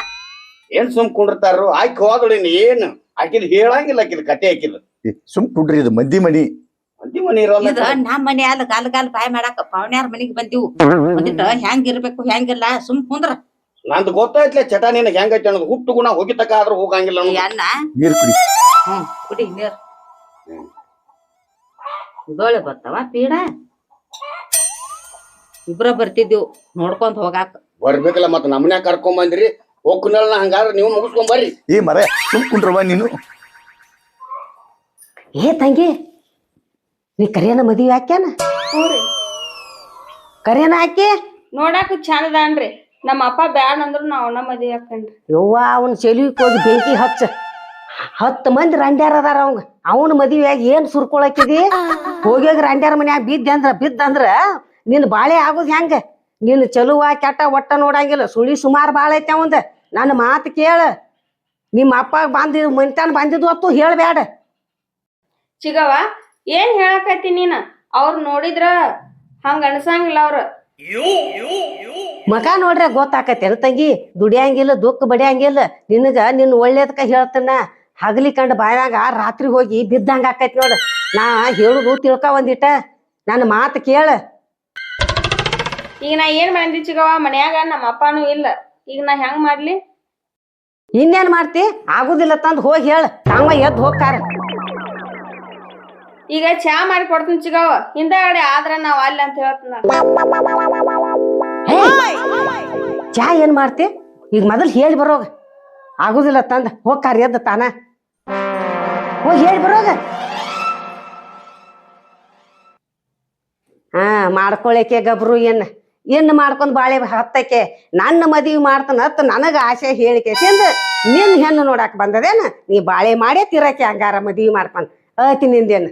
ಏನ್ ಸುಮ್ ಕುಂಡಿರ್ತಾರು? ಆಯ್ಕೆ ಹೋದಳು ಏನು ಆಕಿದ್ ಹೇಳಂಗಿಲ್ಲ, ಆಕಿದ್ ಕತೆ ಹಾಕಿಲ್ಲ. ಸುಮ್ ಕುಡ್ರಿ, ಇದು ಮಂದಿ ಮನಿ. ಮಂದಿ ಮನಿ ಇರೋಲ್ಲ. ಇದು ನಮ್ ಮನೆ ಅಲ್ಲ, ಗಾಲ್ ಗಾಲ್ ಬಾಯ್ ಮಾಡಾಕ ಪಾವನ್ಯಾರ ಮನಿಗ್ ಬಂದಿವು. ಒಂದಿಟ್ಟ ಹೆಂಗ್ ಇರ್ಬೇಕು ಹೆಂಗಿಲ್ಲ ಸುಮ್ ಕುಂದ್ರ. ನಂದು ಗೊತ್ತಾಯ್ತಲೆ ಚಟ ನಿನಗ್ ಹೆಂಗೈತಿ ಅನ್ನೋದು. ಹುಟ್ಟು ಗುಣ ಹೋಗಿತಕ್ಕ ಆದ್ರೂ ಹೋಗಂಗಿಲ್ಲ ಅನ್ನೋದು. ಅನ್ನ ನೀರ್ ಕುಡಿ. ಕುಡಿ ನೀರ್. ಗೋಳೆ ಬರ್ತಾವ ಪೀಡ. ಇಬ್ರ ಬರ್ತಿದ್ದೀವ್ ನೋಡ್ಕೊಂಡ್ ಹೋಗಾಕ. ಬರ್ಬೇಕಲ್ಲ ಮತ್ತ ನಮ್ಮನ್ಯಾಗ ಕರ್ಕೊಂಡ್ ಬಂದ್ರಿ. ಹೋಗ್ನಲ್ಲ ಹಂಗಾರ ನೀವು ಮುಗಿಸ್ಕೊಂಡ್ ಬರ್ರಿ. ಏ ಮರ ಸುಮ್ ಕುಂಡ್ರವ ನೀನು. ಏ ತಂಗಿ, ನೀ ಕರಿಯನ ಮದ್ವಿ ಹಾಕ್ಯಾನ? ಕರಿಯನ ಹಾಕಿ ನೋಡಾಕ ಚಂದದಾನ್ರಿ. ನಮ್ಮ ಅಪ್ಪ ಬ್ಯಾಡ ಅಂದ್ರು ನಾವ್ ಅವನ ಮದ್ವಿ ಹಾಕನ್ರಿ. ಯವ್ವ ಅವನ್ ಚೆಲುವಿಗೆ ಹೋಗಿ ಬೆಂಕಿ ಹಚ್ಚ. 10 ಮಂದಿ ರಂಡ್ಯಾರ ಅದಾರ ಅವಂಗ. ಅವನ ಮದ್ವಿಯಾಗಿ ಏನ್ ಸುರ್ಕೊಳಕಿದಿ? ಹೋಗ್ಯಾಗ ರಂಡ್ಯಾರ ಮನ್ಯಾಗ ಬಿದ್ದಂದ್ರ ನಿನ್ ಬಾಳೆ ಆಗುದ್ ಹೆಂಗ? ನೀನ್ ಚಲುವ ಕೆಟ್ಟ ಒಟ್ಟ ನೋಡಂಗಿಲ್ಲ. ಸುಳಿ ಸುಮಾರು ಬಾಳ ಐತೆ ಅವಂದ. ನನ್ನ ಮಾತು ಕೇಳ. ನಿಮ್ಮ ಅಪ್ಪ ಬಂದಿದ್ ಮನಿತಾನ ಬಂದಿದ್ವು ಅತ್ತು ಹೇಳ್ಬ್ಯಾಡ. ಚಿಗವ ಏನ್ ಹೇಳಕತ್ತಿ ನೀನ? ಅವ್ರ ನೋಡಿದ್ರ ಹಂಗ ಅನ್ಸಂಗಿಲ್ಲ. ಅವ್ರ ಮಗ ನೋಡ್ರೆ ಗೊತ್ತಾಕತ್ತೇನ ತಂಗಿ? ದುಡಿಯಂಗಿಲ್ಲ, ದುಃಖ ಬಡಿಯಂಗಿಲ್ಲ. ನಿನ್ನ ಒಳ್ಳೇದಕ್ಕ ಹೇಳ್ತನ. ಹಗಲಿ ಕಂಡು ಬಾಯಾಗ ರಾತ್ರಿ ಹೋಗಿ ಬಿದ್ದಂಗ ಆಕೈತಿ ನೋಡ. ನಾ ಹೇಳುದು ತಿಳ್ಕ ಒಂದಿಟ. ನನ್ನ ಮಾತು ಕೇಳ. ಈಗ ನಾ ಏನ್ ಮಾಡಿದ್ವಿ ಚಿಗವ? ಮನ್ಯಾಗ ನಮ್ಮ ಅಪ್ಪನೂ ಇಲ್ಲ. ಈಗ ನಾ ಹೆಂಗ್ ಮಾಡ್ಲಿ? ಇನ್ನೇನ್ ಮಾಡ್ತಿ? ಆಗುದಿಲ್ಲ ತಂದ್ ಹೋಗಿ ಹೇಳ. ತಾವ ಎದ್ದು ಹೋಗ್ತಾರ. ಈಗ ಚಾ ಮಾಡಿ ಕೊಡ್ತೀನಿ ಚಿಗವ. ಹಿಂದಗಡೆ ಆದ್ರ ನಾವ್ ಅಲ್ಲಿ ಅಂತ ಹೇಳ್ತೀನಿ. ಚಾ ಏನ್ ಮಾಡ್ತಿ? ಈಗ ಮೊದಲ್ ಹೇಳಿ ಬರೋಗ. ಆಗುದಿಲ್ಲ ತಂದ ಹೋಗ್ತಾರ ಎದ್ದು ತಾನ. ಹೋಗಿ ಹೇಳಿ ಬರೋಗ. ಮಾಡ್ಕೊಳಕ್ಕೆ ಗಬ್ರು ಏನ್ ಮಾಡ್ಕೊಂಡ್ ಬಾಳೆ ಹತ್ತಕ್ಕೆ ನನ್ನ ಮದ್ವಿ ಮಾಡ್ತಾನತ್ ನನಗ ಆಸೆ ಹೇಳಿಕೆ ನಿನ್ ಹೆಣ್ಣು ನೋಡಾಕ್ ಬಂದದೇನ? ನೀ ಬಾಳೆ ಮಾಡೇ ತಿರಕ್ಕೆ ಹಂಗಾರ ಮದ್ವಿ ಮಾಡ್ಕೊಂಡ್ ಅತಿ ನಿಂದೇನು?